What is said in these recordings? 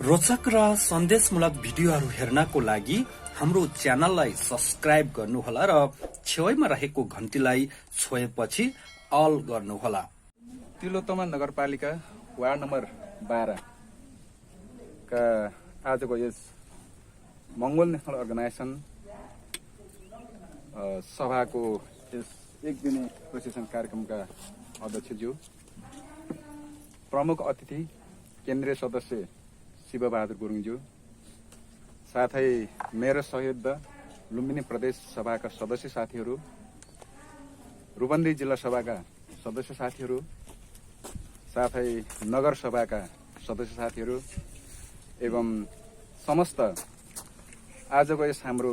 रोचक र सन्देशमूलक भिडियोहरू हेर्नको लागि हाम्रो च्यानललाई सब्स्क्राइब गर्नुहोला र छेउमा रहेको घण्टीलाई छोएपछि अल गर्नुहोला। तिलोत्तमा नगरपालिका वार्ड नम्बर 12 का आजको यस मंगोल नेशनल अर्गनाइजेसन सभाको यस एक दिने प्रशिक्षण कार्यक्रमका अध्यक्षज्यू, प्रमुख अतिथि केन्द्रीय सदस्य शिवबहादुर गुरुङज्यू, साथै मेरो सहयोद्ध लुम्बिनी प्रदेश सभाका सदस्य साथीहरू, रूपन्देही जिल्ला सभाका सदस्य साथीहरू, साथै नगर सभाका सदस्य साथीहरू एवं समस्त आजको यस हाम्रो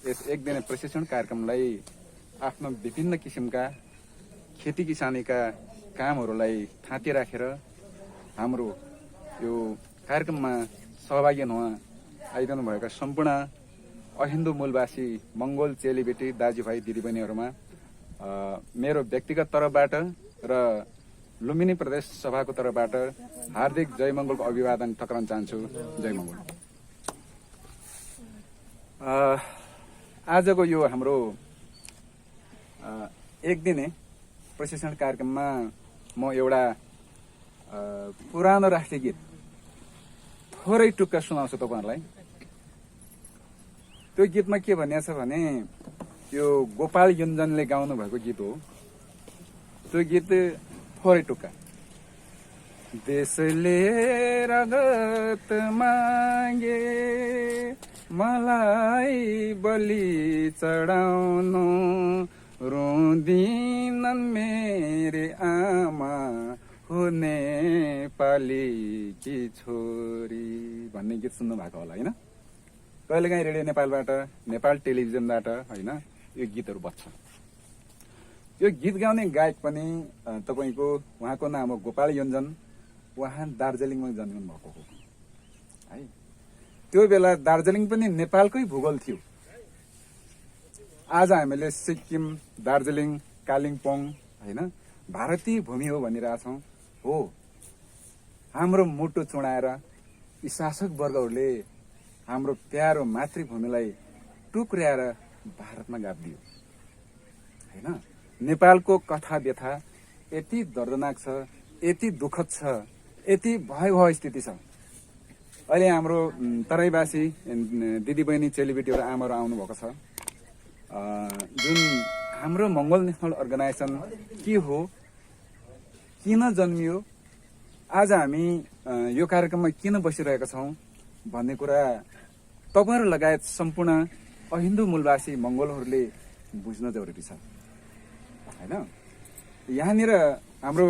यस एक दिने प्रशिक्षण कार्यक्रमलाई आफ्नो विभिन्न किसिमका खेती किसानीका कामहरूलाई थाँती राखेर हाम्रो यो कार्यक्रममा सहभागी हुन आइरहनु भएका सम्पूर्ण अहिन्दू मूलवासी मंगोल चेलीबेटी दाजुभाइ दिदीबहिनीहरूमा मेरो व्यक्तिगत तर्फबाट र लुम्बिनी प्रदेश सभाको तर्फबाट हार्दिक जय मंगोलको अभिवादन टक्राउन चाहन्छु। जय मंगोल। आजको यो हाम्रो एक दिने प्रशिक्षण कार्यक्रममा म एउटा पुरानो राष्ट्रिय गीत थोरै टुक्का सुनाउँछु तपाईहरुलाई। त्यो गीतमा के भनिएको छ भने यो गोपाल युञ्जनले गाउनु भएको गीत हो। त्यो गीत थोरै टुक्का। देशले रगत मागे मलाई बलि चढाउनु, रुँदिनन् मेरे आमा हो नेपालीकी छोरी भन्ने गीत सुन्नु भएको होला हैन? कहिलेकाहीँ रेडियो नेपालबाट, नेपाल टेलिभिजनबाट हैन यो गीतहरू बज्छ। यो गीत गाउने गायक पनि तपाईको उहाँको नाम हो गोपाल योञ्जन। उहाँ दार्जिलिङमा जन्मिनु भएको हो है। त्यो बेला दार्जिलिङ पनि नेपालकै भूगोल थियो। आज हामीले सिक्किम, दार्जिलिङ, कालिम्पोङ हैन भारतीय भूमि हो भनिरहेछौँ। हो, हाम्रो मुटु चुडाएर यी शासक वर्गहरूले हाम्रो प्यारो मातृभूमिलाई टुक्र्याएर भारतमा गाभिदियो हैन। नेपालको कथा व्यथा यति दर्दनाक छ, यति दुःखद छ, यति भयावह स्थिति छ। अहिले हाम्रो तराईवासी दिदीबहिनी चेलीबेटीहरू आमाहरू आउनुभएको छ। जुन हाम्रो मंगोल नेशनल अर्गनाइजेसन के हो, किन जन्मियो, आज हामी यो कार्यक्रममा किन बसिरहेका छौं भन्ने कुरा तपाईहरु लगायत सम्पूर्ण अहिन्दू मूलवासी मंगोलहरूले बुझ्न जरुरी छ हैन। यहाँनिर हाम्रो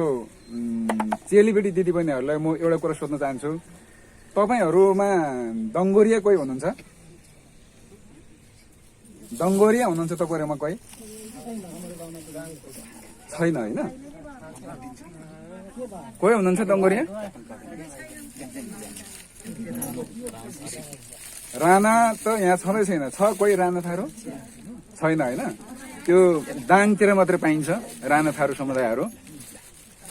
चेलीबेटी दिदीबहिनीहरूलाई म एउटा कुरा सोध्न चाहन्छु। तपाईहरुमा दङ्गोरिया कोही हुनुहुन्छ? दङ्गोरिया हुनुहुन्छ तपाईहरुमा कोही? छैन हैन? कोही हुनुहुन्छ दङ्गोरिया? राणा त यहाँ छँदै छैन। छ कोही राणा थारू? छैन हैन? त्यो दाङतिर मात्रै पाइन्छ राणा थारू समुदायहरू।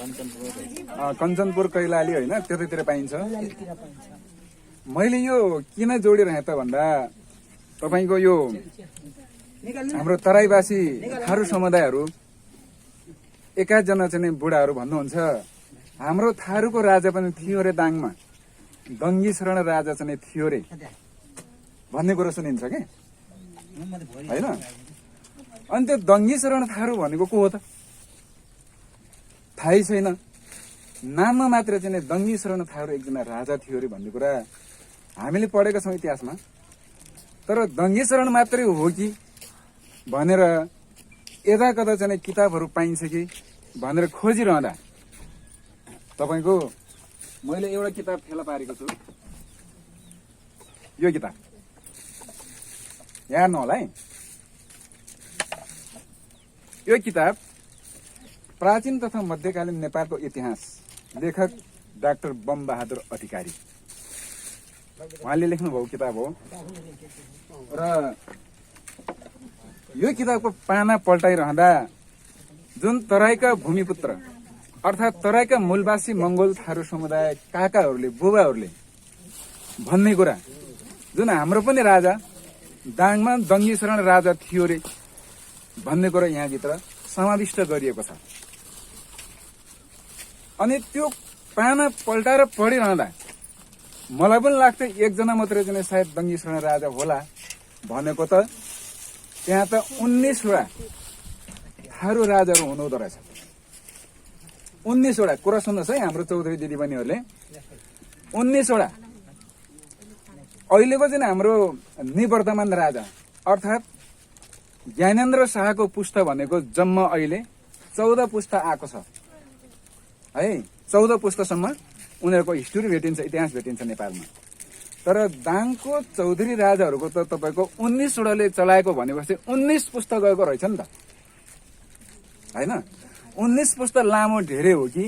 कञ्चनपुर, कैलाली हैन त्यतैतिर पाइन्छ। मैले यो किन जोडिरहेँ त भन्दा तपाईको यो हाम्रो तराईवासी थारू समुदायहरू एकाजना चाहिँ बुढाहरू भन्नुहुन्छ हाम्रो थारूको राजा पनि थियो रे दाङमा, दङ्गी शरण राजा चाहिँ थियो रे भन्ने कुरो सुनिन्छ के हैन? अनि त्यो दङ्गी शरण थारू भनेको को हो त थाहै छैन। नाममा मात्र चाहिँ दङ्गी शरण थारू एकजना राजा थियो रे भन्ने कुरा हामीले पढेका छौँ इतिहासमा। तर दङ्गी शरण मात्रै हो कि भनेर यता कता चाहिँ किताबहरू पाइन्छ कि भनेर खोजिरहँदा तपाईको मैले एउटा किताब फेला पारेको छु। यो किताब हेर्नु होला है। यो किताब प्राचीन तथा मध्यकालीन नेपालको इतिहास, लेखक डाक्टर बम बहादुर अधिकारी उहाँले लेख्नुभएको किताब हो। र यो किताबको पाना पल्टाइरहँदा जुन तराईका भूमिपुत्र अर्थात् तराईका मूलवासी मंगोल थारू समुदाय काकाहरूले बुबाहरूले भन्ने कुरा जुन हाम्रो पनि राजा दाङमा दङ्गी शरण राजा थियो रे भन्ने कुरा यहाँभित्र समाविष्ट गरिएको छ। अनि त्यो पाना पल्टाएर पढिरहँदा मलाई पनि लाग्थ्यो एकजना मात्रै चाहिँ सायद दङ्गी शरण राजा होला भनेको त त्यहाँ त 19 वटा थारू राजाहरू हुनुहुँदो रहेछ। 19 वटा कुरा सुन्नुहोस् है हाम्रो चौधरी दिदीबहिनीहरूले, 19 वटा। अहिलेको चाहिँ हाम्रो निवर्तमान राजा अर्थात् ज्ञानेन्द्र शाहको पुस्ता भनेको जम्मा अहिले 14 पुस्ता आएको छ है। 14 पुस्तासम्म उनीहरूको हिस्ट्री भेटिन्छ, इतिहास भेटिन्छ नेपालमा। तर दाङको चौधरी राजाहरूको त तपाईँको 19 वटाले चलाएको भनेपछि 19 पुस्ता गएको रहेछ नि त होइन। 19 पुस्ता लामो धेरै हो कि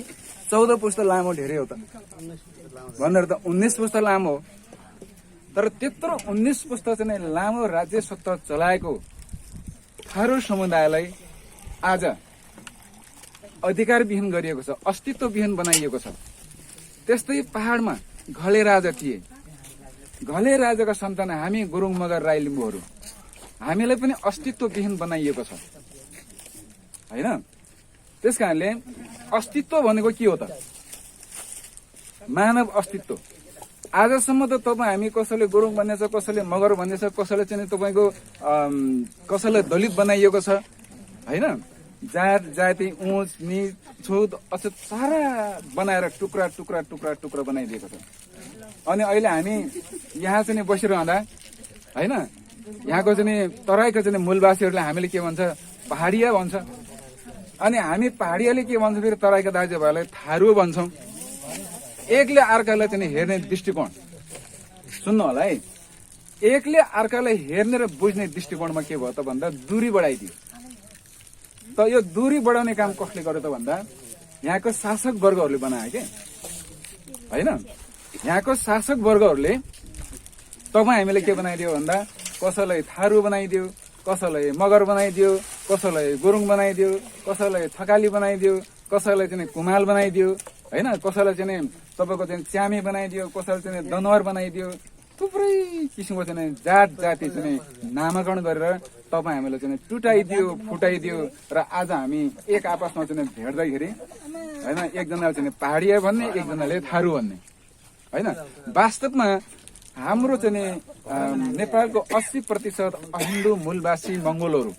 14 पुस्ता लामो धेरै हो त भनेर त 19 पुस्ता लामो हो। तर त्यत्रो 19 पुस्ता चाहिँ लामो राज्य सत्ता चलाएको थारू समुदायलाई आज अधिकारविहीन गरिएको छ, अस्तित्वविहीन बनाइएको छ। त्यस्तै पहाडमा घले राजा थिए। घले राजाका सन्तान हामी गुरुङ मगर राई लिम्बूहरू, हामीलाई पनि अस्तित्वविहीन बनाइएको छ होइन। त्यस कारणले अस्तित्व भनेको के हो त? मानव अस्तित्व। आजसम्म त तपाईँ हामी कसैले गुरुङ भन्ने छ, कसैले मगर भन्ने छ, कसैले चाहिँ तपाईँको कसैलाई दलित बनाइएको छ होइन। जात जाति उँच निच छुत अछुत सारा बनाएर टुक्रा टुक्रा टुक्रा टुक्रा बनाइदिएको छ। अनि अहिले हामी यहाँ चाहिँ बसिरहँदा होइन, यहाँको चाहिँ तराईको चाहिँ मूलवासीहरूले हामीले के भन्छ, पहाडिया भन्छ। अनि हामी पहाडियाले के भन्छ फेरि तराईका दाजुभाइलाई थारू भन्छौँ। एकले अर्कालाई चाहिँ हेर्ने दृष्टिकोण सुन्नु होला है। एकले अर्कालाई हेर्ने र बुझ्ने दृष्टिकोणमा के भयो त भन्दा दूरी बढाइदियो। त यो दूरी बढाउने काम कसले गर्यो त भन्दा यहाँको शासक वर्गहरूले बनायो के होइन। यहाँको शासक वर्गहरूले तपाईँ हामीले के बनाइदियो भन्दा कसैलाई थारू बनाइदियो, कसैलाई मगर बनाइदियो, कसैलाई गुरुङ बनाइदियो, कसैलाई थकाली बनाइदियो, कसैलाई चाहिँ कुमाल बनाइदियो होइन, कसैलाई चाहिँ तपाईँको चाहिँ च्यामे बनाइदियो, कसैलाई चाहिँ दनवार बनाइदियो। थुप्रै किसिमको चाहिँ जात जाति चाहिँ नामाकरण गरेर तपाईँ हामीलाई चाहिँ टुटाइदियो, फुटाइदियो। र आज हामी एक आपसमा चाहिँ भेट्दाखेरि होइन, एकजनाले चाहिँ पहाडिया भन्ने, एकजनाले थारू भन्ने होइन। वास्तवमा हाम्रो चाहिँ नेपालको 80% हिन्दू मूलवासी मंगोलहरू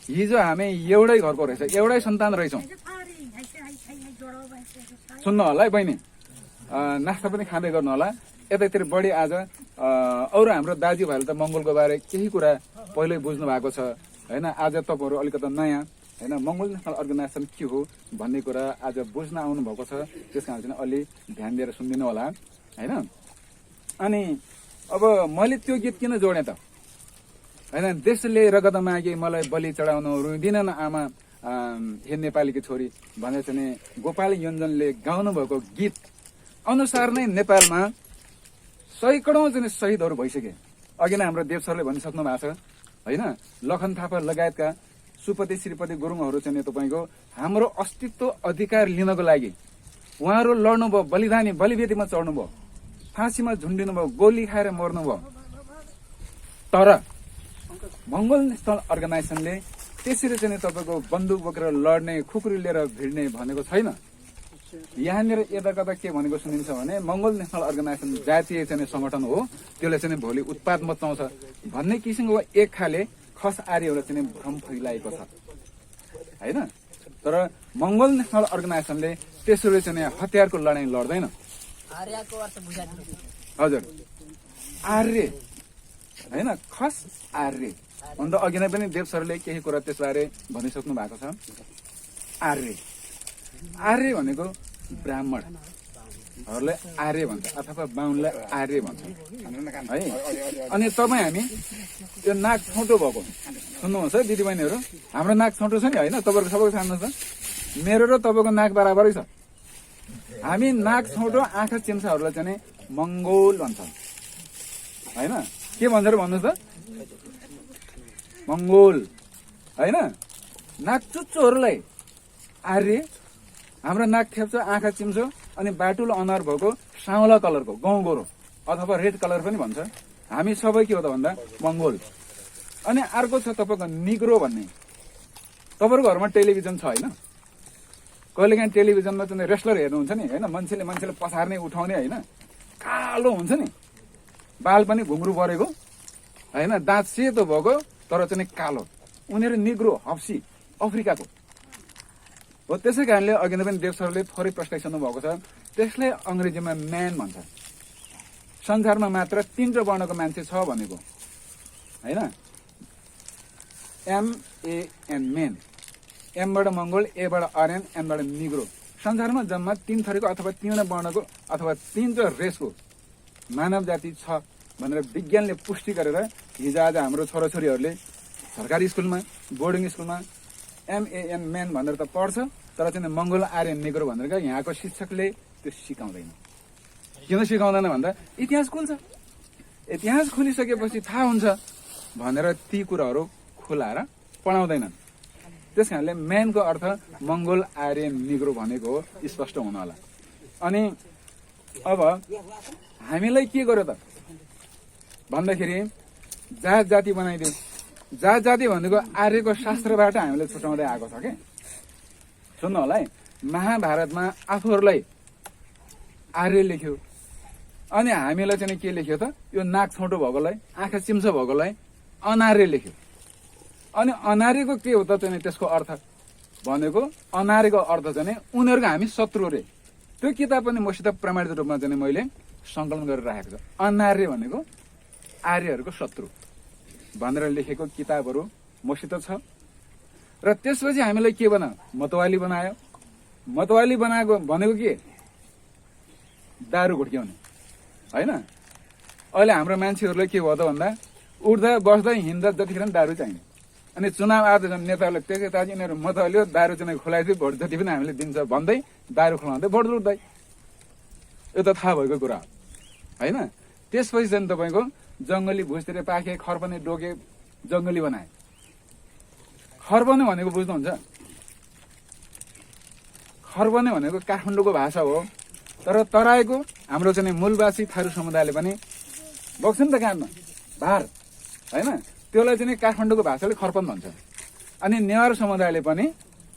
हिजो हामी एउटै घरको रहेछ, एउटै सन्तान रहेछौँ। सुन्नु होला है बहिनी, नास्ता पनि खाँदै गर्नु होला। यतातिर बढी आज अरू हाम्रो दाजुभाइले त मङ्गोलको बारे केही कुरा पहिल्यै बुझ्नु भएको छ होइन। आज तपाईँहरू अलिकति नयाँ होइन, मङ्गोल नेसनल अर्गनाइजेसन के हो भन्ने कुरा आज बुझ्न आउनु भएको छ। त्यस कारण चाहिँ अलि ध्यान दिएर सुनिदिनु होला होइन। अनि अब मैले त्यो गीत किन जोडेँ त होइन। देशले रगत मागे मलाई बलि चढाउनु, रुँदिन न आमा हे नेपालीकी छोरी भनेर चाहिँ गोपाल योन्जनले गाउनु भएको गीत अनुसार नै नेपालमा सैकडौँ चाहिँ शहीदहरू भइसके। अघि नै हाम्रो देव सरले भनिसक्नु भएको छ होइन। लखन थापा लगायतका सुपति श्रीपति गुरुङहरू चाहिँ तपाईँको हाम्रो अस्तित्व अधिकार लिनको लागि उहाँहरू लड्नुभयो, बलिदानी बलिवेदीमा चढ्नुभयो, फाँसीमा झुन्डिनु भयो, गोली खाएर मर्नुभयो। तर मङ्गोल नेसनल अर्गनाइजेसनले त्यसरी चाहिँ तपाईँको बन्दुक बोकेर लड्ने, खुकुरी लिएर भिड्ने भनेको छैन। यहाँनिर यता कता के भनेको सुनिन्छ भने मङ्गोल नेसनल अर्गनाइजेसन जातीय चाहिँ संगठन हो, त्यसले चाहिँ भोलि उत्पात मचाउँछ भन्ने किसिमको एक खाले खस आर्यहरू चाहिँ भ्रम फैलाएको छ होइन। तर मङ्गोल नेसनल अर्गनाइजेसनले त्यसरी चाहिँ हतियारको लडाईँ लड्दैन। हजुर, आर्य होइन, खस आर्य अन्त अघि नै पनि देव सरले केही कुरा त्यसबारे भनिसक्नु भएको छ। आर्य आर्य भनेको ब्राह्मणहरूलाई आर्य भन्छ अथवा बाहुनलाई आर्य भन्छ है। अनि तपाईँ हामी त्यो नाक छोटो भएको सुन्नुहोस् है दिदीबहिनीहरू, हाम्रो नाक छोटो छ नि होइन, तपाईँहरूको सबैको सानो छ, मेरो र तपाईँको नाक बराबरै छ। हामी नाक छोटो आँखा चिम्साहरूलाई चाहिँ मङ्गोल भन्छ होइन। के भन्छ र भन्नुहोस् त, मङ्गोल होइन। नाक चुच्चोहरूलाई आर्य, हाम्रो नाक थेप्छ, आँखा चिम्छो, अनि बाटुलो अनुहार भएको साउला कलरको गहुँ गोरो अथवा रेड कलर पनि भन्छ। हामी सबै के हो त भन्दा मंगोल। अनि अर्को छ तपाईँको निग्रो भन्ने। तपाईँहरूको घरमा टेलिभिजन छ होइन? कहिलेकाहीँ टेलिभिजनमा चाहिँ रेस्लर हेर्नुहुन्छ नि होइन, मान्छेले पछार्ने उठाउने होइन, कालो हुन्छ नि, बाल पनि घुङ्रू परेको होइन, दाँत सेतो भएको तर चाहिँ कालो, उनीहरू निग्रो हप्सी अफ्रिकाको हो। त्यसै कारणले अघि नै पनि देव सरले थोरै प्रश्न भएको छ, त्यसलाई अङ्ग्रेजीमा म्यान भन्छ। संसारमा मात्र 3 वर्णको मान्छे छ भनेको होइन, MAN मेन, एमबाट मंगोल, एबाट आर्यन, एनबाट निग्रो। संसारमा जम्मा 3 थरीको अथवा 3 वर्णको अथवा 3 रेसको मानव जाति छ भनेर विज्ञानले पुष्टि गरेर हिजो आज हाम्रो छोराछोरीहरूले सरकारी स्कुलमा, बोर्डिङ स्कुलमा MAN मेन भनेर त पढ्छ, तर चाहिँ मंगोल, आर्यन, निग्रो भनेर यहाँको शिक्षकले त्यो सिकाउँदैन। किन सिकाउँदैन भन्दा इतिहास खुल्छ, इतिहास खुलिसकेपछि थाहा हुन्छ भनेर ती कुराहरू खुलाएर पढाउँदैनन्। त्यस कारणले म्यानको अर्थ मंगोल, आर्यन, निग्रो भनेको हो, स्पष्ट हुन होला। अनि अब हामीलाई के गर्यो त भन्दाखेरि जात जाति बनाइदियो। जात जाति भनेको आर्यको शास्त्रबाट हामीले छुटाउँदै आएको छ के। सुन्नु होला है, महाभारतमा आफूहरूलाई आर्य लेख्यो, अनि हामीलाई चाहिँ के लेख्यो त, यो नाक छोटो भएकोलाई, आँखा चिम्सो भएकोलाई अनार्य लेख्यो। अनि अनार्यको के हो त चाहिँ त्यसको अर्थ भनेको, अनार्यको अर्थ चाहिँ उनीहरूको हामी शत्रु रे। त्यो किताब पनि मसित प्रमाणित रूपमा चाहिँ मैले संकलन गरेर राखेको छ। अनार्य भनेको आर्यहरूको शत्रु भनेर लेखेको किताबहरू मसित छ। र त्यसपछि हामीलाई के बनायो, मतवाली बनायो। मतवाली बनाएको भनेको के, दारू घुट्क्याउने होइन। अहिले हाम्रो मान्छेहरूलाई के भयो त भन्दा उठ्दा बस्दा हिँड्दा जतिखेर दारू चाहिने। अनि चुनाव आएको छन् नेताहरूले त्यसै ताकि यिनीहरू मतवाली दारू चाहिँ खुलाइदियो, भोट जति पनि हामीले दिन्छ भन्दै दारू खुलाउँदै भोट लुट्दै, यो त थाहा भएको कुरा होइन। त्यसपछि चाहिँ तपाईँको जङ्गली भुसतिर पाखे, खरपने डोके, जङ्गली बनाए। खरपने भनेको बुझ्नुहुन्छ, खरपने भनेको काठमाडौँको भाषा हो, तर तराईको हाम्रो चाहिँ मूलवासी थारू समुदायले पनि बोक्छ नि त कानमा भार होइन, त्यसलाई चाहिँ काठमाडौँको भाषाले खरपन भन्छ। अनि नेवार समुदायले पनि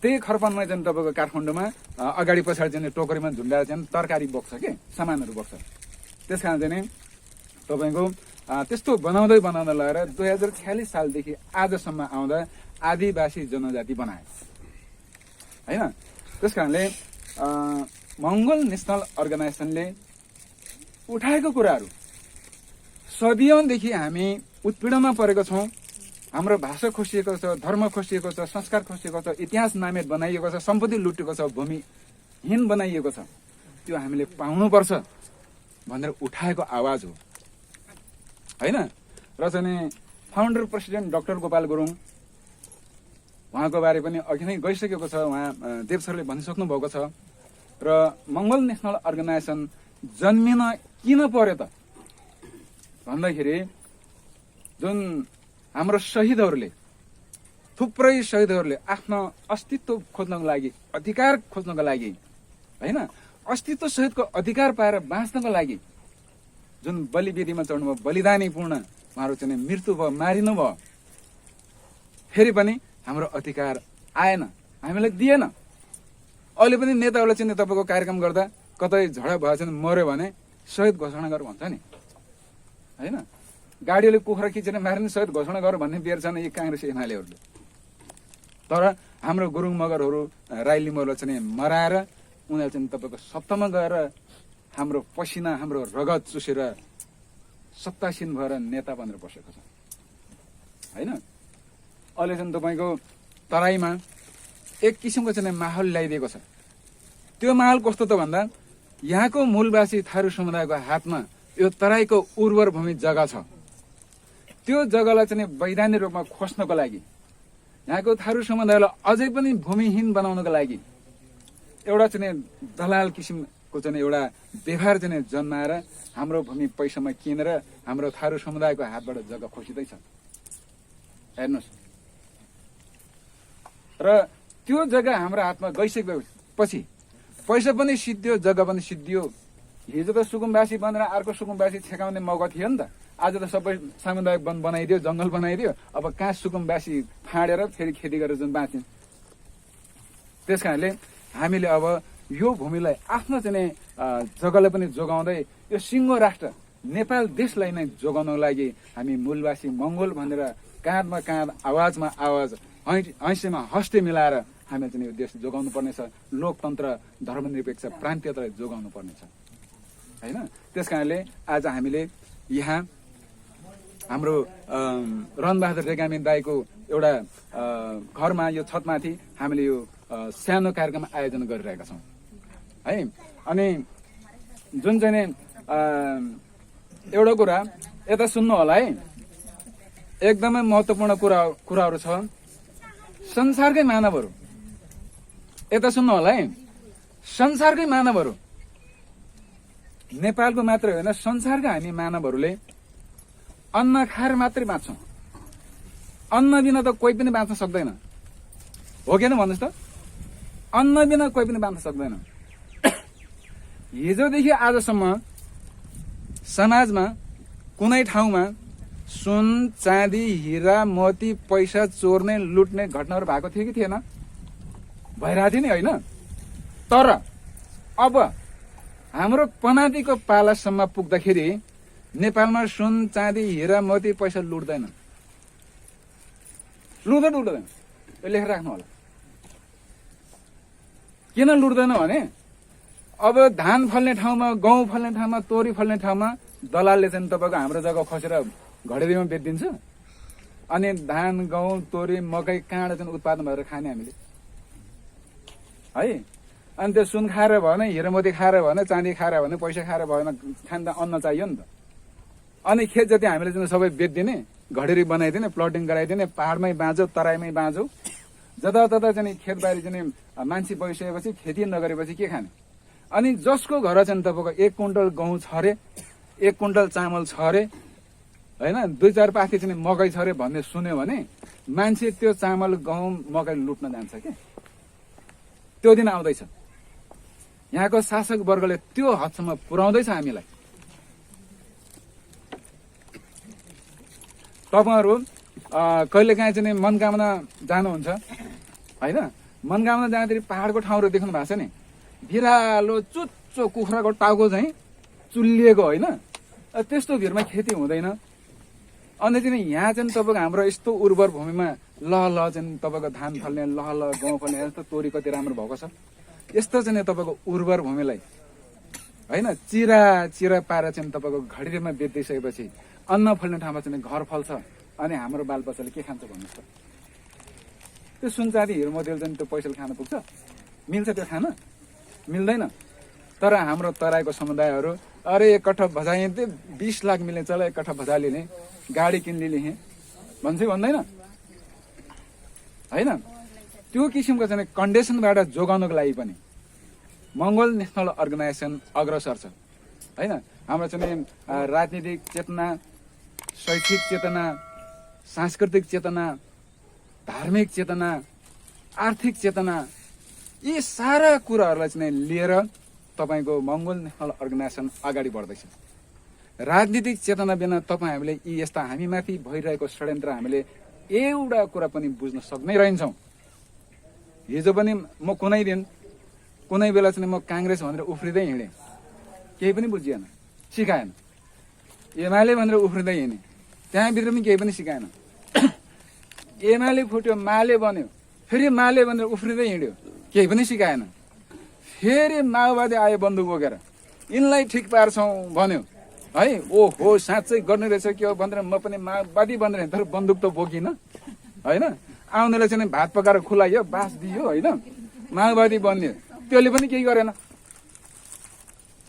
त्यही खरपनमा चाहिँ तपाईँको काठमाडौँमा अगाडि पछाडि चाहिँ टोकरीमा झुन्डाएर चाहिँ तरकारी बोक्छ के, सामानहरू बोक्छ। त्यस कारण चाहिँ तपाईँको त्यस्तो बनाउँदै लगेर 2046 सालदेखि आजसम्म आउँदा आदिवासी जनजाति बनायो होइन। त्यस कारणले मंगोल नेसनल अर्गनाइजेसनले उठाएको कुराहरू सदियौंदेखि हामी उत्पीडनमा परेको छौं, हाम्रो भाषा खोसिएको छ, धर्म खोसिएको छ, संस्कार खोसिएको छ, इतिहास नामेत बनाइएको छ, सम्पत्ति लुटेको छ, भूमिहीन बनाइएको छ, त्यो हामीले पाउनुपर्छ भनेर उठाएको आवाज हो होइन। र चाहिँ founder president doctor Gopal Gurung, उहाँको बारे पनि अघि नै गइसकेको छ, उहाँ देव सरले भनिसक्नु भएको छ। र मंगोल नेसनल अर्गनाइजेसन जन्मिन किन पर्यो त भन्दाखेरि जुन हाम्रो शहीदहरूले, थुप्रै शहीदहरूले आफ्नो अस्तित्व खोज्नको लागि, अधिकार खोज्नको लागि होइन, अस्तित्व सहितको अधिकार पाएर बाँच्नको लागि जुन बलिवेदीमा चढ्नुभयो, बलिदानीपूर्ण उहाँहरू चाहिँ मृत्यु भयो, मारिनु भयो, फेरि पनि हाम्रो अधिकार आएन, हामीलाई दिएन। अहिले पनि नेताहरूले चाहिँ तपाईँको कार्यक्रम गर्दा कतै झडा भएछ मर्यो भने शहीद घोषणा गर भन्छ नि होइन, गाडीले कुखुरा खिचेर मार्ने शहीद घोषणा गर भन्ने बेर छन् यी काङ्ग्रेस एमालेहरूले। तर हाम्रो गुरुङ मगरहरू, राई लिम्बूहरूलाई चाहिँ मराएर उनीहरू चाहिँ तपाईँको सत्तामा गएर हाम्रो पसिना, हाम्रो रगत चुसेर सत्तासीन भएर नेता बनेर बसेको छ होइन। अहिले चाहिँ तपाईँको तराईमा एक किसिमको चाहिँ माहौल ल्याइदिएको छ। त्यो माहौल कस्तो त भन्दा यहाँको मूलवासी थारू समुदायको हातमा यो तराईको उर्वर भूमि जग्गा छ। त्यो जग्गालाई चाहिँ वैधानिक रूपमा खोज्नको लागि, यहाँको थारू समुदायलाई अझै पनि भूमिहीन बनाउनको लागि एउटा चाहिँ दलाल किसिमको चाहिँ एउटा व्यवहार चाहिँ जन्माएर हाम्रो भूमि पैसामा किनेर हाम्रो थारू समुदायको हातबाट जग्गा खोसिँदैछ हेर्नुहोस्। र त्यो जग्गा हाम्रो हातमा गइसकेपछि पैसा पनि सिद्धियो, जग्गा पनि सिद्धियो, हिजो त सुकुम्बासी बनेर अर्को सुकुम्बासी छेकाउने मौका थियो नि त। आज त सबै सामुदायिक वन बनाइदियो, जंगल बनाइदियो। अब कहाँ सुकुम्बासी फाँडेर फेरि खेती गरेर जुन बाँच्यौँ। त्यस कारणले हामीले अब यो भूमिलाई आफ्नो चाहिँ जग्गालाई पनि जोगाउँदै यो सिङ्गो राष्ट्र नेपाल देशलाई नै जोगाउनको लागि हामी मूलवासी मंगोल भनेर काँधमा काँध, आवाजमा आवाज, हैँसीमा हस्ते मिलाएर हामीले चाहिँ यो देश जोगाउनु पर्नेछ। लोकतन्त्र, धर्मनिरपेक्ष प्रान्तीयतालाई जोगाउनु पर्नेछ होइन। त्यस कारणले आज हामीले यहाँ हाम्रो रनबहादुर रेग्मी दाईको एउटा घरमा यो छतमाथि हामीले यो सानो कार्यक्रम आयोजना गरिरहेका छौँ है। अनि जुन चाहिँ नि एउटा कुरा यता सुन्नु होला है, एकदमै महत्त्वपूर्ण कुराहरू छ। संसारकै मानवहरू यता सुन्नु होला है, संसारकै मानवहरू, नेपालको मात्र होइन संसारका हामी मानवहरूले अन्न खाएर मात्रै बाँच्छौँ। अन्न बिना त कोही पनि बाँच्न सक्दैन, हो कि भन्नुहोस् त? अन्न बिना कोही पनि बाँच्न सक्दैन। हिजोदेखि आजसम्म समाजमा कुनै ठाउँमा सुन, चाँदी, हिरा, मोती, पैसा चोर्ने, लुट्ने घटनाहरू भएको थियो कि थिएन? भइरहेको थियो नि होइन? तर अब हाम्रो पनातिको पालासम्म पुग्दाखेरि नेपालमा सुन, चाँदी, हिरा, मोती, पैसा लुट्दैन। लुट्दैन, यो लेखेर राख्नु होला। किन लुट्दैन भने अब धान फल्ने ठाउँमा, गहुँ फल्ने ठाउँमा, तोरी फल्ने ठाउँमा दलालले चाहिँ तपाईँको हाम्रो जग्गा खसेर घडेरीमा बेचिदिन्छ। अनि धान, गहुँ, तोरी, मकै कहाँबाट चाहिँ उत्पादन भएर खाने हामीले है। अनि त्यो सुन खाएर भएन, हिरा मोती खाएर भएन, चाँदी खाएर भएन, पैसा खाएर भएन, खान त अन्न चाहियो नि त। अनि खेत जति हामीले चाहिँ सबै बेचिदिने, घडेरी बनाइदिने, प्लटिङ गराइदिने, पहाडमै बाँझो, तराईमै बाँझो, जतातता चाहिँ खेतबारी चाहिँ मान्छे बसिसकेपछि खेती नगरेपछि के खाने? अनि जसको घर चाहिँ तपाईँको 1 कुइन्टल गहुँ छ अरे, 1 कुइन्टल चामल छ अरे होइन, 2-4 पाथी चाहिँ मकै छ अरे भन्ने सुन्यो भने मान्छे त्यो चामल, गहुँ, मकै लुट्न जान्छ के? त्यो दिन आउँदैछ। यहाँको शासक वर्गले त्यो हदसम्म पुर्याउँदैछ हामीलाई। तपाईँहरू कहिलेकाहीँ चाहिँ मनकामना जानुहुन्छ होइन? मनकामना जाँदाखेरि पहाडको ठाउँहरू देख्नु भएको छ नि, बिरालो चुच्चो कुखुराको टाउको चाहिँ चुल्लिएको होइन, त्यस्तो भिरमा खेती हुँदैन। अनि चाहिँ यहाँ चाहिँ तपाईँको हाम्रो यस्तो उर्वर भूमिमा लहल चाहिँ तपाईँको धान फल्ने, लहल गहुँ फल्ने, यस्तो तोरी कति राम्रो भएको छ। यस्तो चाहिँ तपाईँको उर्वर भूमिलाई होइन चिरा पाएर चाहिँ तपाईँको घडेरीमा बेचिदिसकेपछि अन्न फल्ने ठाउँमा चाहिँ घर फल्छ। अनि हाम्रो बालबच्चाले के खान्छ भन्नुहोस् त? त्यो सुन, चाँदी, हिरो मोतीले चाहिँ त्यो पैसाले खान पुग्छ? मिल्छ त्यो खान? मिल्दैन। तर हाम्रो तराईको समुदायहरू अरे 1 कट्ठा भजाइए 20 लाख मिल्ने चल 1 कट्ठा भजा लिने, गाडी किन्ने लिने भन्छ भन्दैन होइन? त्यो किसिमको चाहिँ कन्डिसनबाट जोगाउनको लागि पनि मंगोल नेसनल अर्गनाइजेसन अग्रसर छ होइन। हाम्रो चाहिँ राजनीतिक चेतना, शैक्षिक चेतना, सांस्कृतिक चेतना, धार्मिक चेतना, आर्थिक चेतना, यी सारा कुराहरूलाई चाहिँ लिएर तपाईँको मंगोल नेसनल अर्गनाइजेसन अगाडि बढ्दैछ। राजनीतिक चेतना बिना तपाईँ हामीले यी यस्ता हामीमाथि भइरहेको षड्यन्त्र हामीले एउटा कुरा पनि बुझ्न सक्नै रहन्छौँ। हिजो पनि म कुनै बेला चाहिँ म काङ्ग्रेस भनेर उफ्रिँदै हिँडेँ, केही पनि बुझिएन, सिकाएन। एमाले भनेर उफ्रिँदै हिँडेँ, त्यहाँभित्र पनि केही पनि सिकाएन। एमाले फुट्यो, माले बन्यो, फेरि माले भनेर उफ्रिँदै हिँड्यो, केही पनि सिकाएन। फेरि माओवादी आयो बन्दुक बोकेर, यिनलाई ठिक पार्छौँ भन्यो है। ओहो साँच्चै गर्ने रहेछ के हो भनेर म पनि माओवादी बनेर तर बन्दुक त बोकिनँ होइन। आउनेलाई चाहिँ भात पकाएर खुलाइयो, बास दियो होइन, माओवादी बन्यो, त्यसले पनि केही गरेन।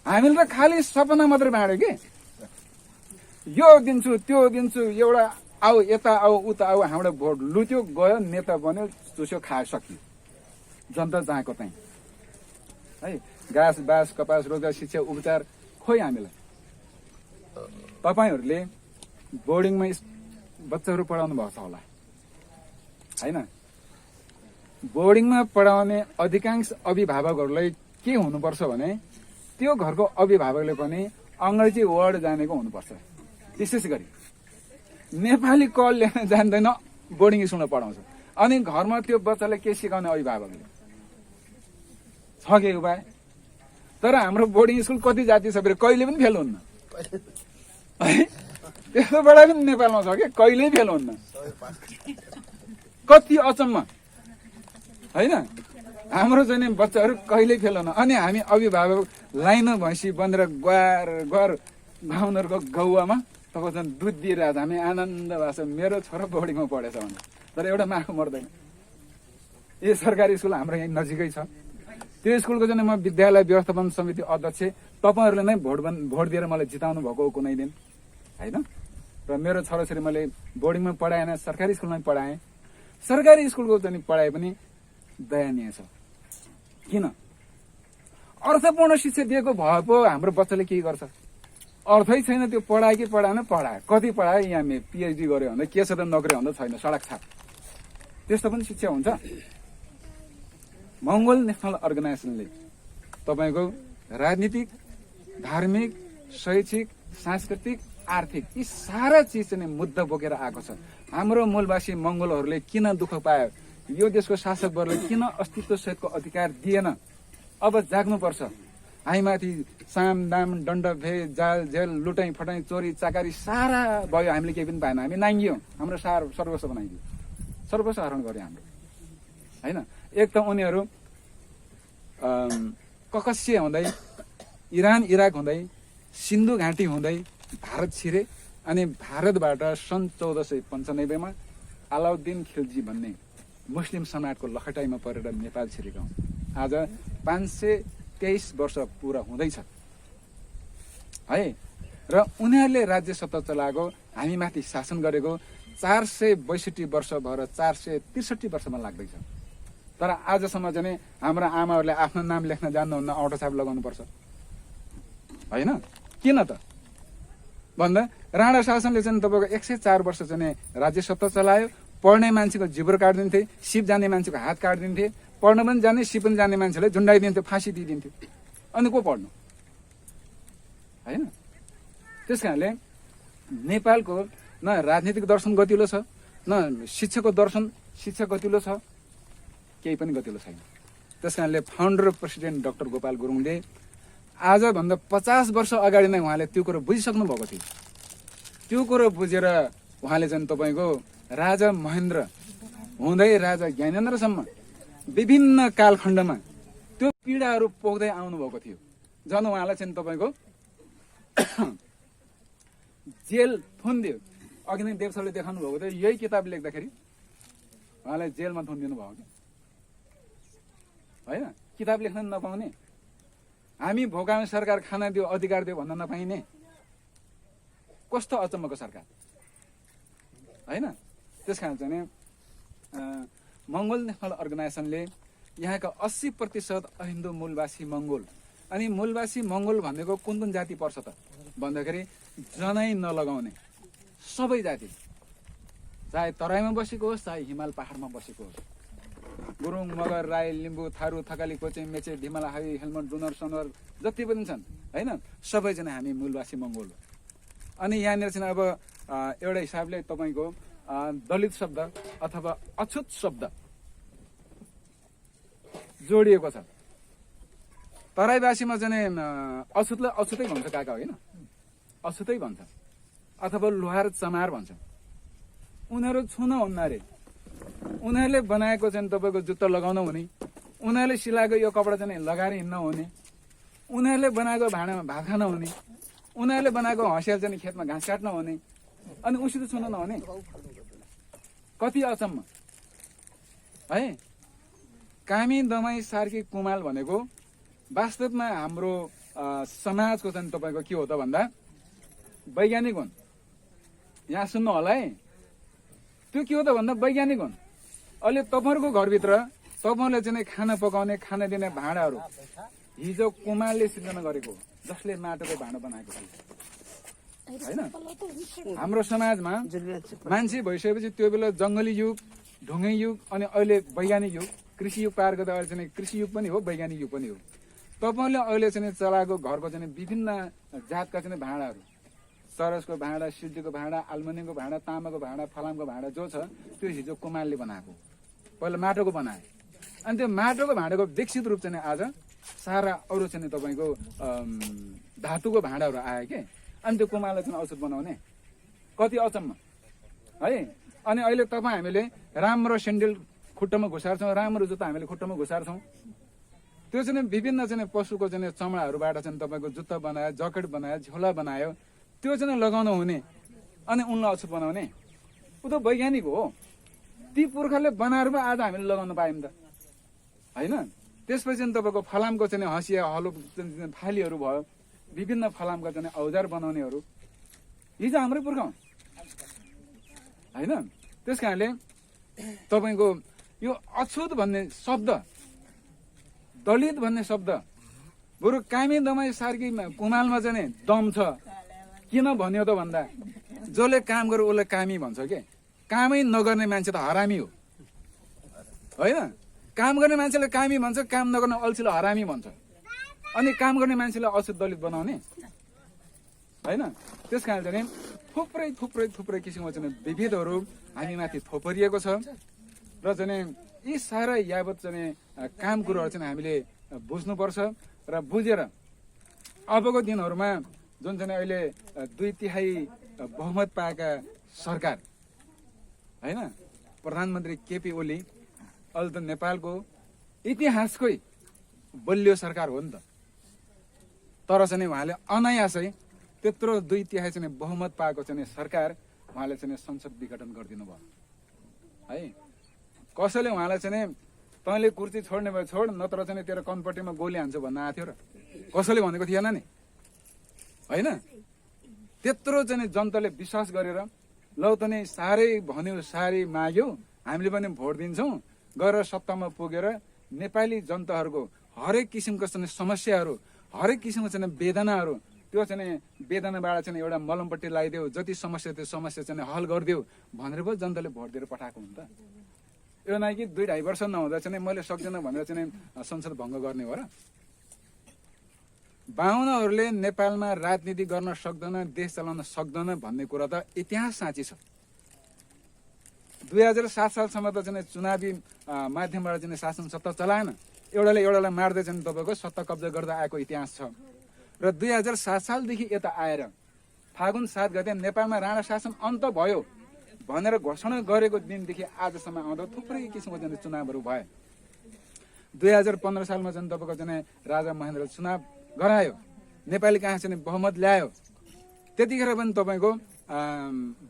हामीले त खालि सपना मात्रै बाँड्यो कि यो दिन्छु त्यो दिन्छु, एउटा आऊ यता आऊ उता आऊ, हाम्रो भोट लुट्यो गयो, नेता बन्यो, चुस्यो, खायो, सकियो। जनता जहाँको त्यहीँ है। घाँस बाँस, कपास, रोजगार, शिक्षा, उपचार खोइ हामीलाई। तपाईँहरूले बोर्डिङमा बच्चाहरू पढाउनु भएको छ होला होइन? बोर्डिङमा पढाउने अधिकांश अभिभावकहरूलाई के हुनुपर्छ भने त्यो घरको अभिभावकले पनि अङ्ग्रेजी वर्ड जानेको हुनुपर्छ। विशेष गरी नेपाली क लेख्न जान्दैन, बोर्डिङ स्कुलमा पढाउँछ। अनि घरमा त्यो बच्चालाई के सिकाउने अभिभावकले छ के उपाय? तर हाम्रो बोर्डिङ स्कुल कति जाति छ फेरि कहिले पनि फेल हुन्न है। त्यस्तो पढाइ पनि नेपालमा छ कि कहिल्यै फेल हुन्न। कति अचम्म होइन, हाम्रो चाहिँ बच्चाहरू कहिल्यै फेल हुन्न। अनि हामी अभिभावक लाइन भैँसी बनेर गुहार घर बाहुनहरूको गौवामा तपाईँको झन् दुध दिइरहेको छ। हामी आनन्द भएको छ मेरो छोरा बोर्डिङमा पढेछ भने, तर एउटा माखु मर्दैन। यो सरकारी स्कुल हाम्रो यहीँ नजिकै छ। त्यो स्कुलको चाहिँ म विद्यालय व्यवस्थापन समिति अध्यक्ष, तपाईँहरूले नै भोट दिएर मलाई जिताउनु भएको कुनै दिन होइन। र मेरो छोराछोरी मैले बोर्डिङमा पढाएन, सरकारी स्कुलमा पढाएँ। सरकारी स्कुलको चाहिँ पढाइ पनि दयनीय छ। किन? अर्थपूर्ण शिक्षा दिएको भए पो हाम्रो बच्चाले के गर्छ? अर्थै छैन त्यो पढाए कि पढाएन, पढाए कति पढाए, यहाँ पिएचडी गर्यो भन्दा के छ त, नोकरी भन्दा छैन, सडक छाप। त्यस्तो पनि शिक्षा हुन्छ? मङ्गोल नेसनल अर्गनाइजेसनले तपाईँको राजनीतिक, धार्मिक, शैक्षिक, सांस्कृतिक, आर्थिक यी सारा चिज चाहिँ मुद्दा बोकेर आएको छ। हाम्रो मूलवासी मङ्गोलहरूले किन दुःख पायो, यो देशको शासकवर्गले किन अस्तित्व सहितको अधिकार दिएन? अब जाग्नुपर्छ। हामीमाथि साम दाम दण्ड भेद जाल झेल लुटाइ फटाइ चोरी चाकारी सारा भयो, हामीले केही पनि पाएन, हामी नाङ्गियौँ, हाम्रो सर्वस्व बनाइदियो, सर्वस्व हरण गर्यो हाम्रो होइन। एक त उनीहरू ककस्य हुँदै, इरान इराक हुँदै, सिन्धु घाँटी हुँदै भारत छिरे। अनि भारतबाट सन् 1495 अलाउद्दिन खिल्जी भन्ने मुस्लिम समाजको लखटाइमा परेर नेपाल छिरेका हुन्। आज 523 वर्ष पुरा हुँदैछ है। र उनीहरूले राज्य सत्ता चलाएको, हामीमाथि शासन गरेको 462 वर्ष भएर 463 वर्षमा लाग्दैछ। तर आजसम्म चाहिँ हाम्रा आमाहरूले आफ्नो नाम लेख्न जान्नुहुन्न, औँठोछाप लगाउनुपर्छ होइन। किन त भन्दा राणा शासनले चाहिँ तपाईँको 104 वर्ष चाहिँ राज्य सत्ता चलायो। पढ्ने मान्छेको जिब्रो काटिदिन्थे, सिप जाने मान्छेको हात काटिदिन्थे, पढ्न पनि जाने सिप पनि जाने मान्छेलाई झुन्डाइदिन्थ्यो, फाँसी दिइदिन्थ्यो। अनि को पढ्नु होइन। त्यस कारणले नेपालको न राजनीतिक दर्शन गतिलो छ, न शिक्षाको दर्शन शिक्षा गतिलो छ, केही पनि गतिलो छैन। त्यस कारणले फाउन्डर प्रेसिडेन्ट डाक्टर गोपाल गुरुङले आजभन्दा 50 वर्ष अगाडि नै उहाँले त्यो कुरो बुझिसक्नु भएको थियो। त्यो कुरो बुझेर उहाँले चाहिँ तपाईँको राजा महेन्द्र हुँदै राजा ज्ञानेन्द्रसम्म विभिन्न कालखण्डमा त्यो पीडाहरू पोख्दै आउनुभएको थियो। झन् उहाँलाई चाहिँ तपाईँको जेल थुनिदियो। अघि नै देवसरले देखाउनु भएको थियो, यही किताब लेख्दाखेरि उहाँलाई जेलमा थुनिदिनु भयो कि होइन। किताब लेख्न नपाउने, हामी भोगाउने सरकार खाना दियो अधिकार दियो भन्न नपाइने, कस्तो अचम्मको सरकार होइन। त्यस कारण चाहिँ मङ्गोल नेसनल अर्गनाइजेसनले यहाँका 80% अहिन्दू मूलवासी मङ्गोल। अनि मूलवासी मङ्गोल भनेको कुन कुन जाति पर्छ त भन्दाखेरि जनै नलगाउने सबै जाति, चाहे तराईमा बसेको होस् चाहे हिमाल पहाडमा बसेको होस्, गुरुङ मगर राई लिम्बू थारू थकाली कोचे मेचे ढिमाला हाई हेलमट डुनर सनर जति पनि छन् होइन, सबैजना हामी मूलवासी मङ्गोल हो। अनि यहाँनिर चाहिँ अब एउटा हिसाबले तपाईँको दलित शब्द अथवा अछुत शब्द जोडिएको छ। तराईवासीमा चाहिँ अछुतलाई अछुतै भन्छ काका होइन, अछुतै भन्छ अथवा लोहार चमार भन्छ। उनीहरू छुन हुन्न अरे, उनीहरूले बनाएको चाहिँ तपाईँको जुत्ता लगाउन हुने, उनीहरूले सिलाएको यो कपडा चाहिँ लगाएर हिँड्न हुने, उनीहरूले बनाएको भाँडामा भात खान हुने, उनीहरूले बनाएको हँसियाल चाहिँ खेतमा घाँस काट्न हुने, अनि उसित छुन नहुने। कति अचम्म है। कामी दमाई सार्की कुमाल भनेको वास्तवमा हाम्रो समाजको चाहिँ तपाईँको के हो त भन्दा वैज्ञानिक हुन्। यहाँ सुन्नु होला है, त्यो के हो त भन्दा वैज्ञानिक हुन्। अहिले तपाईँहरूको घरभित्र तपाईँहरूले चाहिँ खाना पकाउने खाना दिने भाँडाहरू हिजो कुमालले सिर्जना गरेको हो, जसले माटोको भाँडो बनाएको थियो होइन। हाम्रो समाजमा मान्छे भइसकेपछि त्यो बेला जङ्गली युग, ढुङ्गे युग, अनि अहिले वैज्ञानिक युग, कृषि युग पार गर्दा अहिले चाहिँ कृषि युग पनि हो वैज्ञानिक युग पनि हो। तपाईँले अहिले चाहिँ चलाएको घरको चाहिँ विभिन्न जातका चाहिँ भाँडाहरू, चरसको भाँडा, सिल्टीको भाँडा, आल्मुनियमको भाँडा, तामाको भाँडा, फलामको भाँडा जो छ त्यो हिजो कुमारले बनाएको, पहिला माटोको बनाए। अनि त्यो माटोको भाँडाको विकसित रूप चाहिँ आज सारा अरू चाहिँ तपाईँको धातुको भाँडाहरू आयो के। अनि त्यो कुमारले चाहिँ औषध बनाउने, कति अचम्म है। अनि अहिले तपाईँ हामीले राम्रो सेन्डल खुट्टामा घुसार्छौँ, राम्रो जुत्ता हामीले खुट्टामा घुसार्छौँ। त्यो चाहिँ विभिन्न चाहिँ पशुको चाहिँ चमडाहरूबाट चाहिँ तपाईँको जुत्ता बनायो, ज्याकेट बनायो, झोला बनायो, त्यो चाहिँ लगाउनु हुने अनि उनलाई औषध बनाउने। ऊ त वैज्ञानिक हो। ती पुर्खाले बनाएर पो आज हामीले लगाउन पायौँ त होइन। त्यसपछि तपाईँको फलामको चाहिँ हँसिया, हलो, फालीहरू भयो, विभिन्न फलामका चाहिँ औजार बनाउनेहरू हिजो हाम्रै पुर्खा होइन। त्यस कारणले तपाईँको यो अछुत भन्ने शब्द, दलित भन्ने शब्द बरु कामी दमाई सार्की कुमालमा चाहिँ दम छ। किन भन्यो त भन्दा जसले काम गर्यो उसले कामी भन्छ के। कामै नगर्ने मान्छे त हरामी हो होइन। काम गर्ने मान्छेले कामी भन्छ, काम नगर्ने अल्छीले हरामी भन्छ। अनि काम गर्ने मान्छेलाई अछुत दलित बनाउने होइन। त्यस कारण चाहिँ थुप्रै थुप्रै थुप्रै किसिमको चाहिँ विभेदहरू हामीमाथि थोपरिएको छ। र चाहिँ यी सारा यावत चाहिँ काम कुरोहरू चाहिँ हामीले बुझ्नुपर्छ। र बुझेर अबको दिनहरूमा जुन चाहिँ अहिले 2/3 बहुमत पाएका सरकार होइन, प्रधानमन्त्री केपी ओली अहिले त नेपालको इतिहासकै बलियो सरकार हो नि त। तर चाहिँ उहाँले अनायासै त्यत्रो 2/3 चाहिँ बहुमत पाएको चाहिँ सरकार उहाँले चाहिँ संसद विघटन गरिदिनु भयो है। कसैले उहाँलाई चाहिँ तैँले कुर्सी छोड्ने भयो छोड, नत्र चाहिँ तेरो कनपट्टिमा गोली हान्छु भन्न आएको थियो र कसैले भनेको थिएन नि होइन। त्यत्रो चाहिँ जनताले विश्वास गरेर लौ त नि साह्रै भन्यो, साह्रै माग्यो, हामीले पनि भोट दिन्छौँ, गएर सत्तामा पुगेर नेपाली जनताहरूको हरेक किसिमको चाहिँ समस्याहरू, हरेक किसिमको चाहिँ वेदनाहरू, त्यो चाहिँ वेदनाबाट चाहिँ एउटा मलमपट्टि लगाइदेऊ, जति समस्या त्यो समस्या चाहिँ हल गरिदेऊ भनेर पो जनताले भोट दिएर पठाएको हुन्छ। यो नै कि 2-2.5 वर्ष नहुँदा चाहिँ मैले सक्दिनँ भनेर चाहिँ संसद भङ्ग गर्ने हो र। बाहुनहरूले नेपालमा राजनीति गर्न सक्दैन, देश चलाउन सक्दैन भन्ने कुरा त इतिहास साँची छ। 2007 सालसम्म त चाहिँ चुनावी माध्यमबाट चाहिँ शासन सत्ता चलाएन, एउटाले एउटालाई मार्दै चाहिँ तपाईँको सत्ता कब्जा गर्दा आएको इतिहास छ। र 2007 सालदेखि यता आएर फागुन 7 गते नेपालमा राणा शासन अन्त भयो भनेर घोषणा गरेको दिनदेखि आजसम्म आउँदा थुप्रै किसिमको चाहिँ चुनावहरू भए। 2015 सालमा चाहिँ तपाईँको चाहिँ राजा महेन्द्र चुनाव गरायो, नेपाली कहाँ चाहिँ बहुमत ल्यायो। त्यतिखेर पनि तपाईँको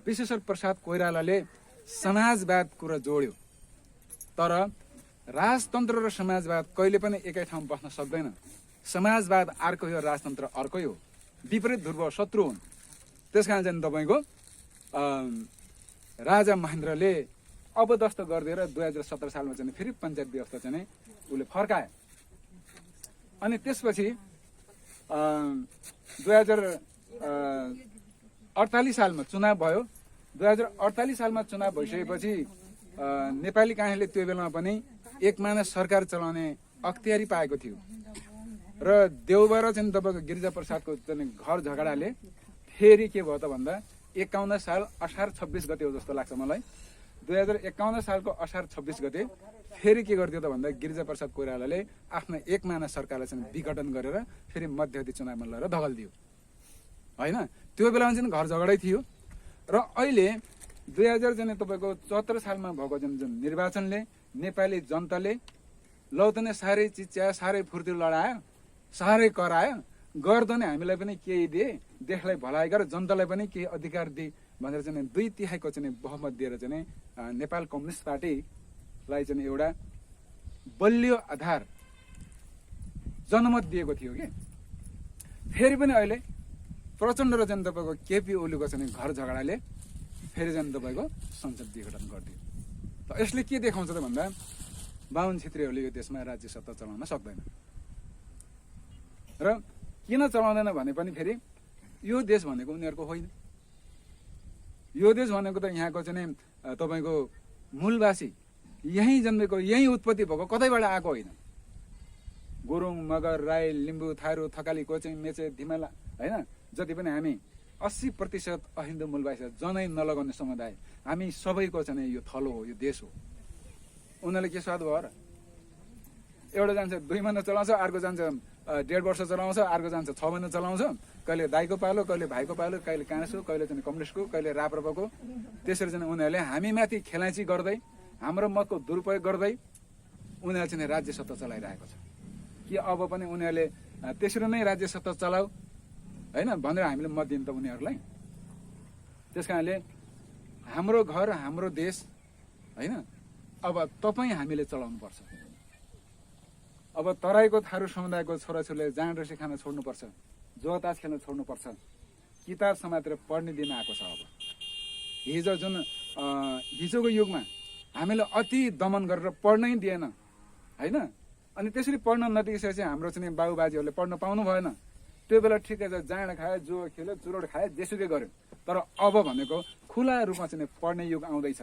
विश्वेश्वर प्रसाद कोइरालाले समाजवाद कुरा जोड्यो। तर राजतन्त्र र समाजवाद कहिले पनि एकै ठाउँमा बस्न सक्दैन। समाजवाद अर्कै हो, राजतन्त्र अर्कै हो, विपरीत ध्रुव शत्रु हुन्। त्यस कारण चाहिँ तपाईँको राजा महेन्द्रले अबदस्त गरिदिएर 2017 सालमा चाहिँ फेरि पञ्चायत व्यवस्था चाहिँ उसले फर्कायो। अनि त्यसपछि 2048 सालमा चुनाव भयो। 2048 सालमा चुनाव भइसकेपछि नेपाली काङ्ग्रेसले त्यो बेलामा पनि एकमाना सरकार चलाउने अख्तियारी पाएको थियो। र देउबार चाहिँ तपाईँको गिरिजा प्रसादको चाहिँ घर झगडाले फेरि के भयो त भन्दा 51 साल असार 26 गते हो जस्तो लाग्छ मलाई। 2051 सालको असार 26 गते फेरि के गरिदियो त भन्दा गिरिजा प्रसाद कोइरालाले आफ्नो एकमाना सरकारलाई चाहिँ विघटन गरेर फेरि मध्यवर्ती चुनावमा लगेर धगलिदियो होइन। त्यो बेलामा चाहिँ घर झगडै थियो। र अहिले 2000 चाहिँ तपाईँको 74 सालमा भएको जुन निर्वाचनले नेपाली जनताले लौतने साह्रै चिच्यायो, साह्रै फुर्ती लडायो, साह्रै करायो, गर्दो नै हामीलाई पनि केही दिए, देशलाई भलाइ गर, जनतालाई पनि केही अधिकार दिए भनेर चाहिँ 2/3 चाहिँ बहुमत दिएर चाहिँ नेपाल कम्युनिस्ट पार्टीलाई चाहिँ एउटा बलियो आधार जनमत दिएको थियो कि। फेरि पनि अहिले प्रचण्ड र चाहिँ तपाईँको केपी ओलीको चाहिँ घर झगडाले फेरि चाहिँ तपाईँको संसद विघटन गरिदियो। त यसले के देखाउँछ त भन्दा बाहुन क्षेत्रीहरूले यो देशमा राज्य सत्ता चलाउन सक्दैन। र किन चलाउँदैन भने पनि फेरि यो देश भनेको उनीहरूको होइन। यो देश भनेको त यहाँको चाहिँ तपाईँको मूलवासी, यहीँ जन्मेको, यहीँ उत्पत्ति भएको, कतैबाट आएको होइन। गुरुङ, मगर, राई, लिम्बू, थारू, थकाली, कोचेङ, मेचे, धिमाला होइन, जति पनि हामी 80% अहिन्दू मूलवासी जनै नलगाउने समुदाय, हामी सबैको चाहिँ यो थलो हो, यो देश हो। उनीहरूले के स्वाद भयो र? एउटा जान्छ 2 महिना चलाउँछ, अर्को जान्छ 1.5 वर्ष चलाउँछ, अर्को जान्छ 6 महिना चलाउँछ, कहिले दाइको पालो, कहिले भाइको पालो, कहिले काङ्ग्रेसको, कहिले चाहिँ कम्युनिस्टको, कहिले राप्रपाको। त्यसरी चाहिँ उनीहरूले हामीमाथि खेलाइँची गर्दै, हाम्रो मतको दुरुपयोग गर्दै उनीहरूले चाहिँ राज्य सत्ता चलाइरहेको छ। कि अब पनि उनीहरूले त्यसरी नै राज्य सत्ता चलाऊ होइन भनेर हामीले मत दिनु त उनीहरूलाई। त्यस कारणले हाम्रो घर, हाम्रो देश होइन, अब तपाईँ हामीले चलाउनु पर्छ। अब तराईको थारू समुदायको छोराछोरीले जाँड रसी खान छोड्नुपर्छ, जुवातास खेल्न छोड्नुपर्छ, किताब समातेर पढ्ने दिन आएको छ। अब हिजोको युगमा हामीले अति दमन गरेर पढ्नै दिएन होइन, अनि त्यसरी पढ्न नदिइसकेपछि हाम्रो चाहिँ बाबुबाजेहरूले पढ्न पाउनु भएन। त्यो बेला ठिकै छ, जाँड खायो, जुवा खेल्यो, चुरोट खायो, जेसुकै गर्यो। तर अब भनेको खुला रूपमा चाहिँ पढ्ने युग आउँदैछ।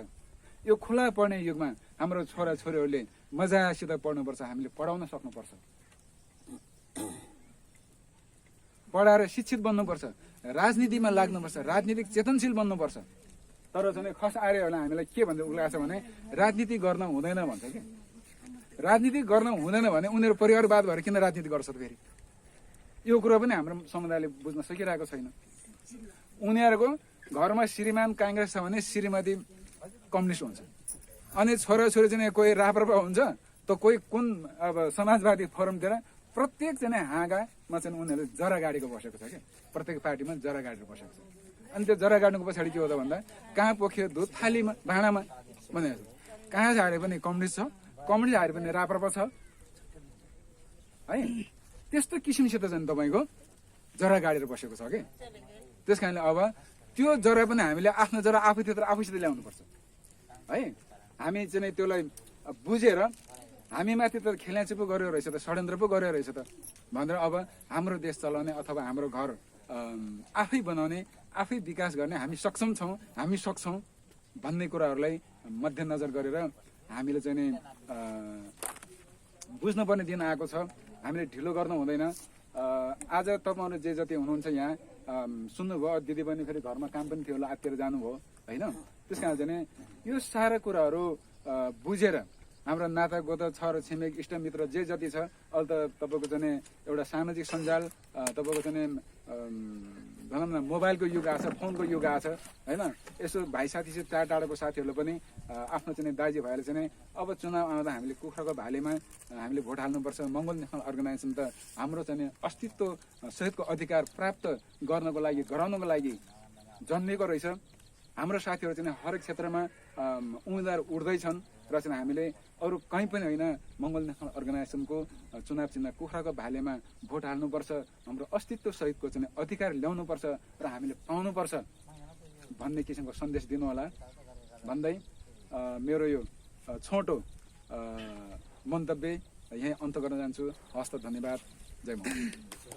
यो खुला पढ्ने युगमा हाम्रो छोराछोरीहरूले मजासित पढ्नुपर्छ, हामीले पढाउन सक्नुपर्छ, पढाएर शिक्षित बन्नुपर्छ, राजनीतिमा लाग्नुपर्छ, राजनीतिक चेतनशील बन्नुपर्छ। तर चाहिँ खस आर्यहरूलाई हामीलाई के भन्दै उल्लाएको छ भने राजनीति गर्न हुँदैन भन्छ कि। राजनीति गर्न हुँदैन भने उनीहरू परिवारवाद भएर किन राजनीति गर्छ त फेरि? यो कुरो पनि हाम्रो समुदायले बुझ्न सकिरहेको छैन। उनीहरूको घरमा श्रीमान काङ्ग्रेस छ भने श्रीमती कम्युनिस्ट हुन्छ, अनि छोराछोरी चाहिँ कोही राप्रपा हुन्छ, त कोही कुन अब समाजवादी फोरमतिर, प्रत्येक चाहिँ हाँगामा चाहिँ उनीहरूले जरा गाडीको बसेको छ क्या। प्रत्येक पार्टीमा जरा गाडेर बसेको छ। अनि त्यो जरा गाड्नुको पछाडि के हो त भन्दा कहाँ पोख्यो दुध थालीमा, भाँडामा भनेर कहाँ झाडे पनि कम्युनिस्ट छ, कम्युनिस्ट झाडे पनि राप्रपा छ है। त्यस्तो किसिमसित चाहिँ तपाईँको जरा गाडेर बसेको छ कि। त्यस कारणले अब त्यो जरा पनि हामीले आफ्नो जरा आफैसित ल्याउनुपर्छ है। हामी चाहिँ त्यसलाई बुझेर हामी माथि त खेलाइँची पो गर्यो रहेछ त, षड्यन्त्र पो गर्यो रहेछ त भनेर अब हाम्रो देश चलाउने अथवा हाम्रो घर आफै बनाउने, आफै विकास गर्ने हामी सक्षम छौँ, हामी सक्छौँ भन्ने कुराहरूलाई मध्यनजर गरेर हामीले चाहिँ बुझ्नुपर्ने दिन आएको छ। हामीले ढिलो गर्नु हुँदैन। आज तपाईँहरू जे जति हुनुहुन्छ यहाँ सुन्नुभयो, दिदीबहिनी फेरि घरमा काम पनि थियो होला, आत्तिएर जानुभयो होइन। त्यस कारण चाहिँ यो सारा कुराहरू बुझेर हाम्रो नाता गोता छर छिमेक इष्टमित्र जे जति छ, अहिले त तपाईँको चाहिँ एउटा सामाजिक सञ्जाल, तपाईँको चाहिँ भनौँ न मोबाइलको युग आएको छ, फोनको युग आएको छ होइन। यसो भाइ साथीसित टाढाको साथीहरूले पनि आफ्नो चाहिँ दाइजी भाइले चाहिँ अब चुनाव आउँदा हामीले कुखुराको भालेमा हामीले भोट हाल्नुपर्छ, मङ्गोल नेसनल अर्गनाइजेसन त हाम्रो चाहिँ अस्तित्व सहितको अधिकार प्राप्त गर्नको लागि, गराउनको लागि जन्मिएको रहेछ। हाम्रो साथीहरू चाहिँ हरेक क्षेत्रमा उम्मेदवार उठ्दैछन् र चाहिँ हामीले अरू कहीँ पनि होइन, मङ्गोल नेसनल अर्गनाइजेसनको चुनाव चिन्ह कुखुराको भालेमा भोट हाल्नुपर्छ, हाम्रो अस्तित्व सहितको चाहिँ अधिकार ल्याउनुपर्छ र हामीले पाउनुपर्छ भन्ने किसिमको सन्देश दिनुहोला भन्दै मेरो यो छोटो मन्तव्य यहीँ अन्त गर्न जान्छु। हस्त, धन्यवाद, जय मङ्गल।